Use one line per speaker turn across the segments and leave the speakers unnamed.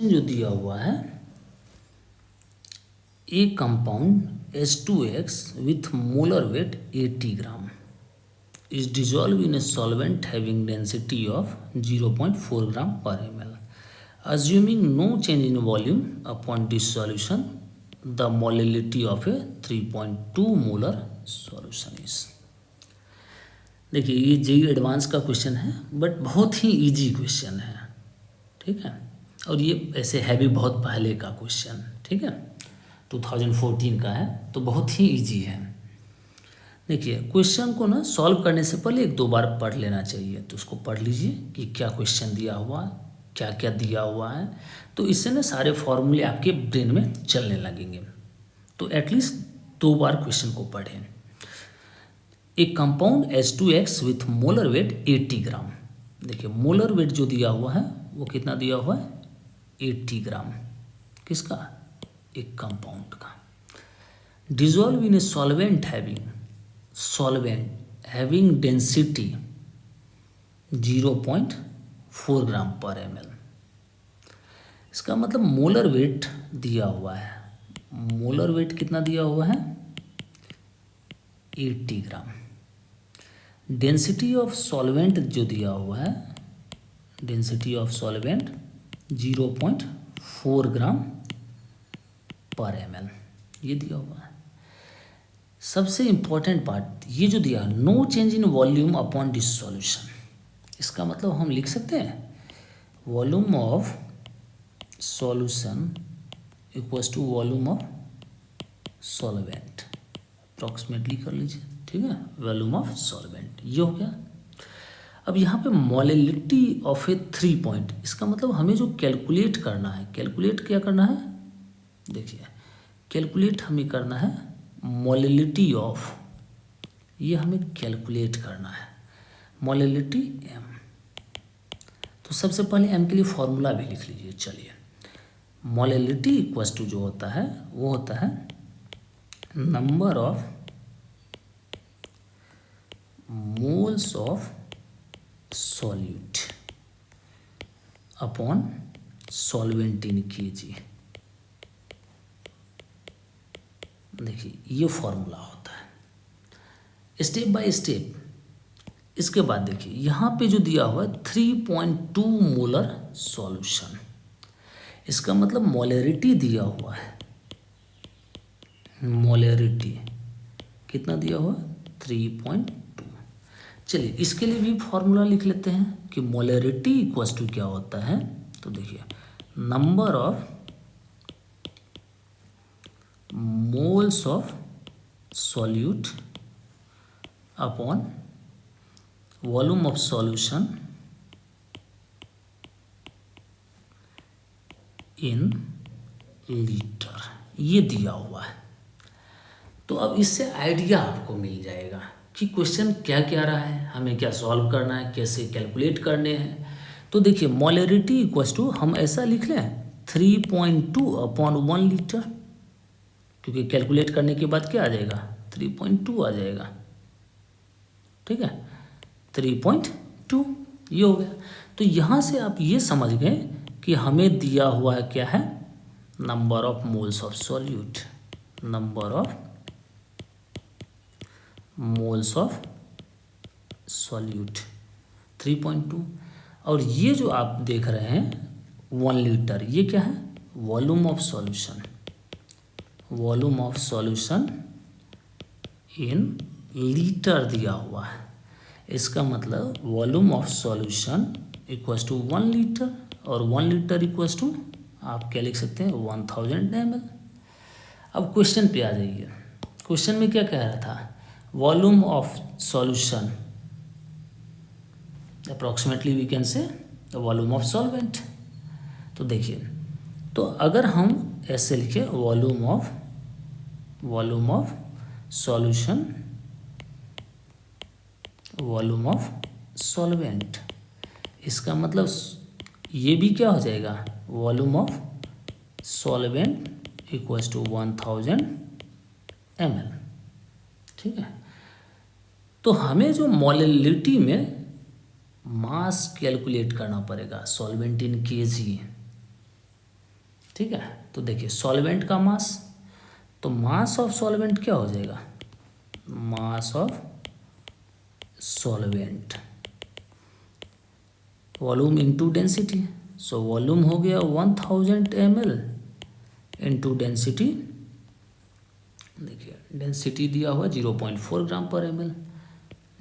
जो दिया हुआ है, ए compound H2X with molar weight 80 gram is dissolved in a solvent having density of 0.4 gram per ml. Assuming no change in volume upon dissolution, the molality of a 3.2 molar solution is. देखिए ये JEE advance का question है, but बहुत ही easy question है, ठीक है। और ये ऐसे है भी बहुत पहले का क्वेश्चन, ठीक है, 2014 का है, तो बहुत ही इजी है। देखिए क्वेश्चन को ना सॉल्व करने से पहले एक दो बार पढ़ लेना चाहिए, तो उसको पढ़ लीजिए कि क्या क्वेश्चन दिया हुआ है, क्या क्या दिया हुआ है, तो इससे ना सारे फॉर्मूले आपके ब्रेन में चलने लगेंगे। तो एटलीस्ट 2 बार क्वेश्चन को पढ़ें। एक compound H2X with molar weight 80 ग्राम। देखिए मोलर वेट जो दिया हुआ है वो कितना दिया हुआ है, 80 ग्राम। किसका, एक कंपाउंड का। Dissolve in a solvent having density 0.4 ग्राम पर ml। इसका मतलब मोलर वेट दिया हुआ है, मोलर वेट कितना दिया हुआ है, 80 ग्राम। डेंसिटी ऑफ सॉल्वेंट जो दिया हुआ है, डेंसिटी ऑफ सॉल्वेंट 0.4 ग्राम पर ml, ये दिया हुआ है। सबसे इम्पोर्टेंट पार्ट ये जो दिया, no change in volume upon dissolution. इसका मतलब हम लिख सकते हैं volume of solution equals to volume of solvent, approximately कर लीजिए, ठीक है, वॉल्यूम ऑफ सॉल्वेंट, ये हो गया। अब यहाँ पे मोलैलिटी ऑफ ए 3 पॉइंट, इसका मतलब हमें जो कैलकुलेट करना है, कैलकुलेट क्या करना है, देखिए कैलकुलेट हमें करना है मोलैलिटी ऑफ, ये हमें कैलकुलेट करना है मोलैलिटी m। तो सबसे पहले m के लिए फॉर्मूला भी लिख लीजिए। चलिए मोलैलिटी इक्वल्स टू जो होता है वो होता है number of moles of solute upon solvent in kg। देखिए ये फॉर्मूला होता है स्टेप बाय स्टेप। इसके बाद देखिए यहाँ पे जो दिया हुआ है 3.2 मोलर सॉल्यूशन, इसका मतलब मोलैरिटी दिया हुआ है, मोलैरिटी कितना दिया हुआ है, 3.2। चलिए इसके लिए भी फॉर्मूला लिख लेते हैं कि मोलैरिटी इक्वल्स टू क्या होता है। तो देखिए number of moles of solute upon volume of solution in litre, ये दिया हुआ है। तो अब इससे आइडिया आपको मिल जाएगा कि क्वेश्चन क्या क्या रहा है, हमें क्या सॉल्व करना है, कैसे कैलकुलेट करने हैं। तो देखिए मोलैरिटी इक्वल्स टू हम ऐसा लिख लें 3.2 अपॉन 1 लीटर, क्योंकि कैलकुलेट करने के बाद क्या आ जाएगा, 3.2 आ जाएगा, ठीक है, 3.2 ये हो गया। तो यहाँ से आप ये समझ गए कि हमें दिया हुआ है क्या है, number of moles of solute, number of moles of solute 3.2। और ये जो आप देख रहे हैं 1 लीटर, ये क्या है, volume of solution, volume of solution in litre दिया हुआ है। इसका मतलब volume of solution equals to 1 litre, और 1 लीटर इक्वल्स टू आप क्या लिख सकते हैं, 1000 ml। अब क्वेश्चन पे आ जाइए। क्वेश्चन में क्या कह रहा था, volume of solution approximately we can say volume of solvent. तो देखिए, तो अगर हम ऐसे लिखे volume of solution, volume of solvent, इसका मतलब ये भी क्या हो जाएगा, volume of solvent equals to 1000 ml, ठीक है। तो हमें जो मोलैलिटी में मास कैलकुलेट करना पड़ेगा, सॉल्वेंट इन kg, ठीक है। तो देखिए सॉल्वेंट का मास, तो मास ऑफ सॉल्वेंट क्या हो जाएगा, mass of solvent volume into density. So volume हो गया 1000 ml इंटू डेंसिटी। देखिए डेंसिटी दिया हुआ 0.4 ग्राम पर ml,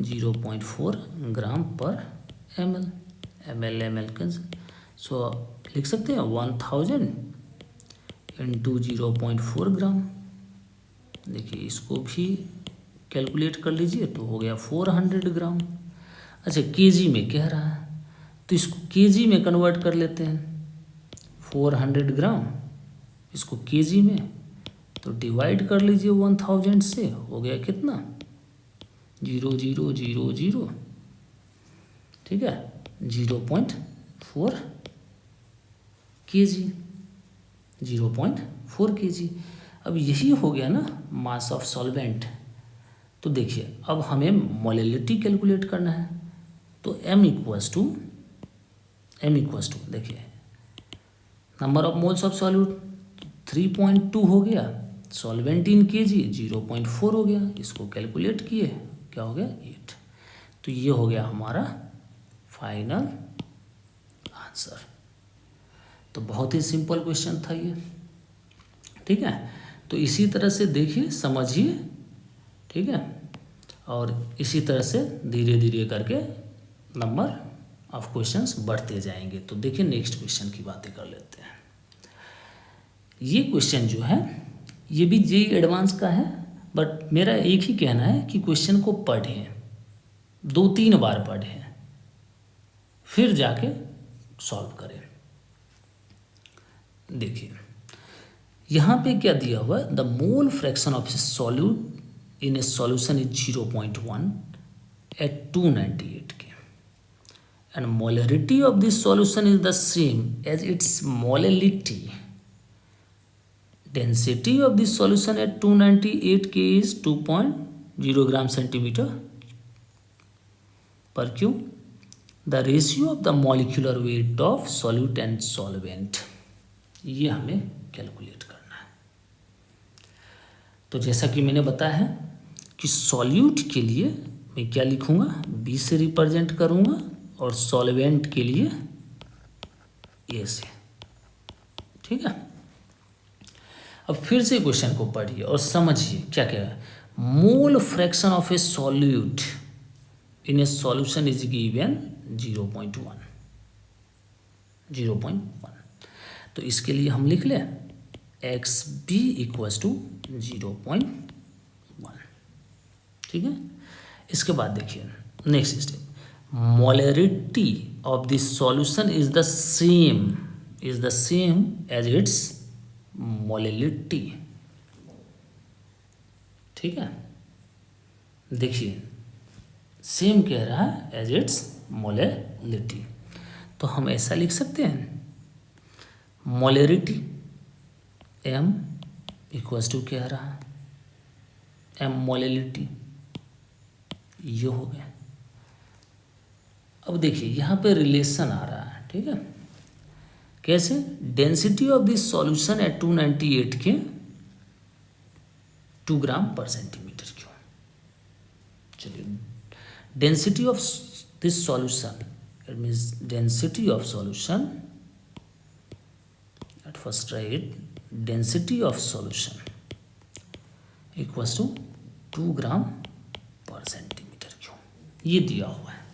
0.4 ग्राम पर ml, ml कैंसिल। सो लिख सकते हैं 1000 इंटू 0.4 ग्राम। देखिए इसको भी कैलकुलेट कर लीजिए तो हो गया 400 ग्राम। अच्छा केजी में कह रहा है तो इसको केजी में कन्वर्ट कर लेते हैं। 400 ग्राम इसको केजी में तो डिवाइड कर लीजिए 1000 से, हो गया कितना 0000, ठीक है 0.4 kg, 0.4 kg। अब यही हो गया ना मास ऑफ सॉल्वेंट। तो देखिए अब हमें मोलेलिटी कैलकुलेट करना है, तो m इक्वल्स टू देखिए number of moles of solute 3.2 हो गया, सॉल्वेंट इन केजी 0.4 हो गया, इसको कैलकुलेट किए क्या हो गया 8। तो ये हो गया हमारा फाइनल आंसर। तो बहुत ही सिंपल क्वेश्चन था ये, ठीक है। तो इसी तरह से देखिए समझिए, ठीक है, और इसी तरह से धीरे धीरे करके नंबर ऑफ क्वेश्चंस बढ़ते जाएंगे। तो देखिए नेक्स्ट क्वेश्चन की बातें कर लेते हैं। ये क्वेश्चन जो है ये भी जेईई एडवांस का है, बट मेरा एक ही कहना है कि क्वेश्चन को पढ़ें, 2-3 बार पढ़ें फिर जाके सॉल्व करें। देखिए यहाँ पे क्या दिया हुआ है, the mole fraction of a solute in a solution is 0.1 at 298 K and molarity of this solution is the same as its molality. Density of this solution at 298 K is 2.0 gram centimeter per cube. The ratio of the molecular weight of solute and solvent, ये हमें calculate करना है। तो जैसा कि मैंने बताया है कि सॉल्यूट के लिए मैं क्या लिखूंगा, B से रिप्रेजेंट करूंगा और सॉल्वेंट के लिए A से, ठीक है। अब फिर से क्वेश्चन को पढ़िए और समझिए क्या क्या है। मोल fraction of a solute in a solution is given 0.1। तो इसके लिए हम लिख लें XB इक्वल्स टू 0.1, ठीक है। इसके बाद देखिए next step, molarity of this solution is the same as its molality, ठीक है। देखिए सेम कह रहा है एज इट्स मोलेलिटी, तो हम ऐसा लिख सकते हैं मोलेरिटी m इक्वल्स टू कह रहा है m मोलेलिटी, ये हो गया। अब देखिए यहाँ पे रिलेशन आ रहा है, ठीक है, कैसे, density of this solution at 298 K 2 gram per centimetre cube. चलिए density of this solution, it means density of solution at first right, density of solution equals to 2 gram per centimetre cube, ये दिया हुआ है।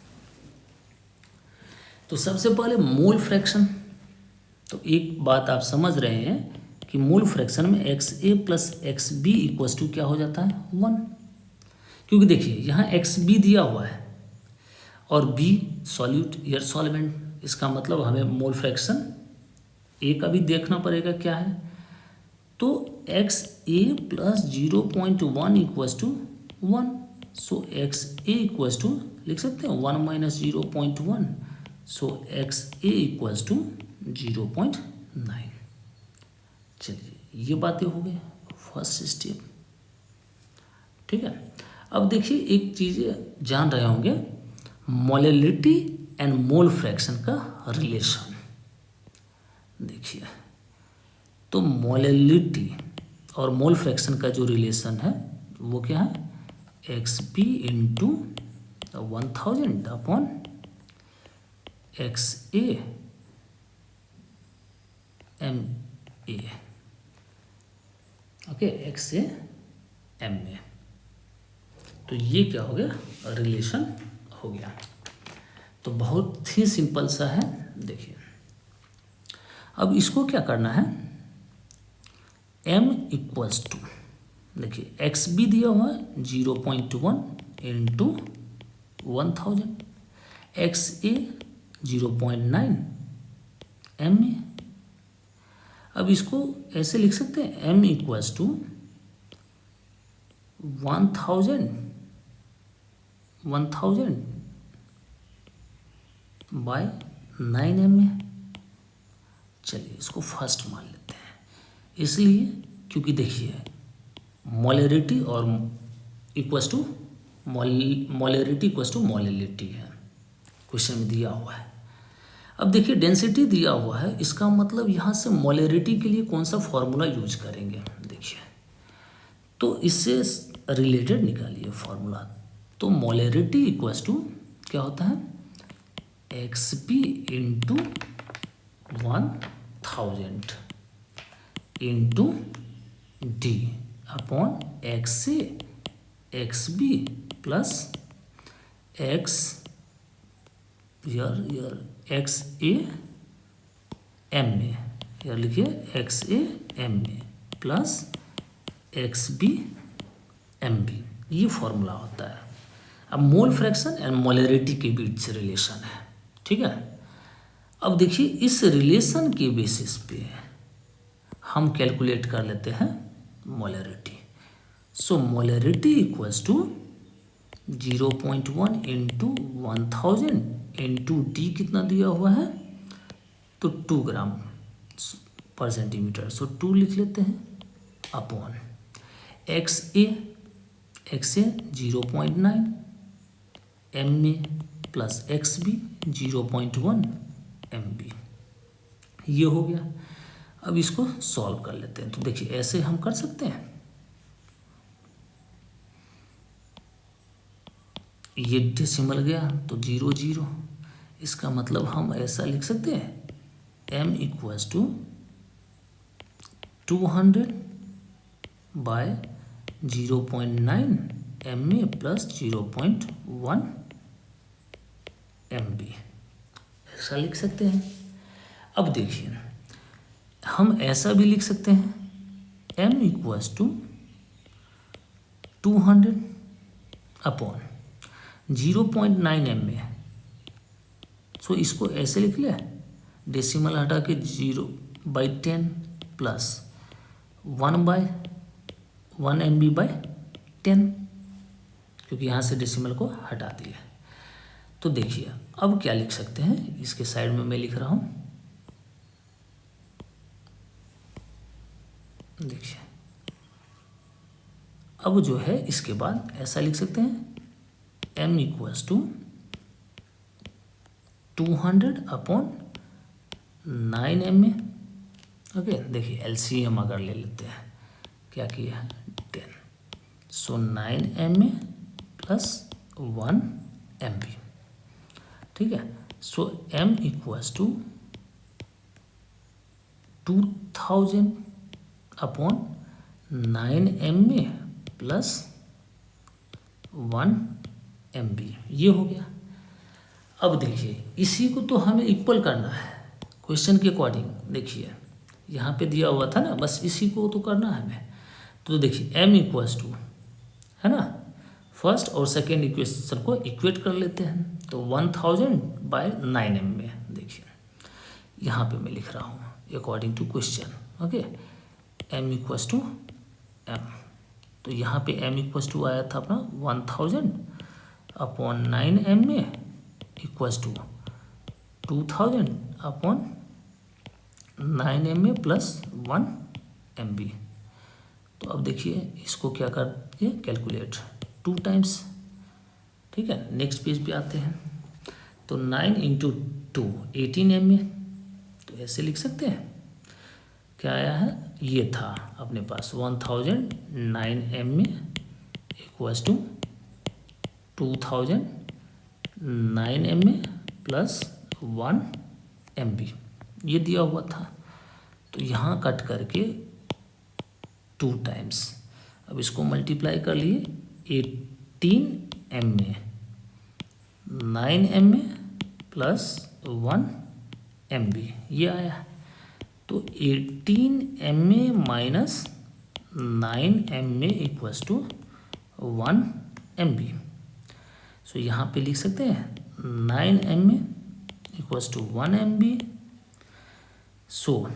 तो सबसे पहले mole fraction, तो एक बात आप समझ रहे हैं कि मोल फ्रैक्शन में XA plus XB equals to क्या हो जाता है 1, क्योंकि देखिए यहाँ XB दिया हुआ है और B सॉल्यूट या सॉल्वेंट, इसका मतलब हमें मोल फ्रैक्शन A का भी देखना पड़ेगा क्या है। तो XA plus 0.1 equals to 1, so XA equals to लिख सकते हैं 1 minus 0.1, so XA equals to 0.9। चलिए ये बातें हो गई फर्स्ट स्टेप, ठीक है। अब देखिए एक चीज़ जान रहे होंगे, मोलेलिटी एंड मोल फ्रैक्शन का रिलेशन। देखिए तो मोलैलिटी और मोल फ्रैक्शन का जो रिलेशन है वो क्या है, X P into 1000 upon X A M A, okay, X A M A. तो ये क्या हो गया, रिलेशन हो गया। तो बहुत ही सिंपल सा है। देखिए अब इसको क्या करना है, m इक्वल्स टू, देखिए एक्स भी दिया हुआ है 0.1 into 1000, X A 0.9 M A. अब इसको ऐसे लिख सकते हैं, m equals to 1000 by 9 M A. चलिए इसको फर्स्ट मान लेते हैं, इसलिए क्योंकि देखिए मोलैरिटी और equals to molarity equals to molality है, क्वेश्चन में दिया हुआ है। अब देखिए डेंसिटी दिया हुआ है, इसका मतलब यहाँ से मोलैरिटी के लिए कौन सा फॉर्मूला यूज करेंगे, देखिए तो इससे रिलेटेड निकालिए फॉर्मूला। तो मोलैरिटी इक्वल्स टू क्या होता है, X P into 1000 into D upon X A X B plus X X A M A, यार लिखिए X A M A plus X B M B, ये फॉर्मूला होता है। अब मोल फ्रैक्शन एंड मोलैरिटी के बीच रिलेशन है, ठीक है। अब देखिए इस रिलेशन के बेसिस पे हम कैलकुलेट कर लेते हैं molarity. So molarity equals to 0.1 into 1000 into D कितना दिया हुआ है, तो 2 ग्राम पर सेंटीमीटर, सो 2 लिख लेते हैं upon X A 0.9 M A plus X B 0.1 M B, ये हो गया। अब इसको सॉल्व कर लेते हैं। तो देखिए ऐसे हम कर सकते हैं, ये डेसिमल गया तो 0 0, इसका मतलब हम ऐसा लिख सकते हैं m equals to 200 by 0.9 M A plus 0.1 M B, ऐसा लिख सकते हैं। अब देखिए हम ऐसा भी लिख सकते हैं m equals to 200 upon 0.9 M A, so इसको ऐसे लिख लिया, डेसिमल हटा के 0/10 प्लस 1/1 एम बी बाई 10, क्योंकि यहाँ से डेसिमल को हटा दिया। तो देखिए अब क्या लिख सकते हैं, इसके साइड में मैं लिख रहा हूँ, देखिए अब जो है इसके बाद ऐसा लिख सकते हैं m equals to 200 upon 9 M A. Okay देखिए एलसीएम अगर ले लेते हैं, क्या किया है 10, so 9 M A plus 1 M B, ठीक है। So m equals to 2000 upon 9 M A plus 1 M B, ये हो गया। अब देखिए इसी को तो हमें इक्वल करना है क्वेश्चन के अकॉर्डिंग। देखिए यहाँ पे दिया हुआ था ना, बस इसी को तो करना है हमें। तो देखिए m इक्वल्स टू है ना, फर्स्ट और सेकेंड इक्वेशन को इक्वेट कर लेते हैं। तो 1000 बाय 9 एम में, देखिए यहाँ पे मैं लिख रहा हूँ according to question, okay. m equals to m, तो यहाँ पे m इक्वल्स टू आया था अपना 1000 अपॉन 9 एम में equals to 2000 upon 9 M A plus 1 M B. तो अब देखिए इसको क्या करते हैं, कैलकुलेट 2 टाइम्स, ठीक है। नेक्स्ट पेज पे आते हैं, तो 9 इंटू 2 18 एम ए, तो ऐसे लिख सकते हैं क्या आया है, ये था अपने पास 1009 mA equals to 2009 mA plus 1 MB, ये दिया हुआ था। तो यहाँ कट करके 2 टाइम्स, अब इसको मल्टीप्लाई कर लिए 18 mA 9 mA प्लस 1 MB, ये आया। तो 18 mA minus 9 mA equals to 1 MB। सो यहाँ पे लिख सकते हैं 9 mA इक्वल्स टू 1 MB। सो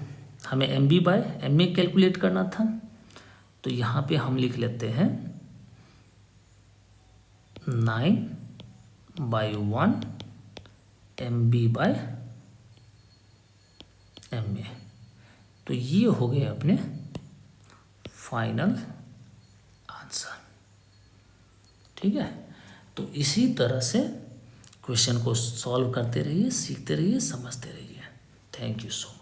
हमें MB बाय MA कैलकुलेट करना था, तो यहाँ पे हम लिख लेते हैं 9/1 MB बाय MA। तो ये हो गए अपने फाइनल आंसर। ठीक है, तो इसी तरह से क्वेश्चन को सॉल्व करते रहिए, सीखते रहिए, समझते रहिए। Thank you so much.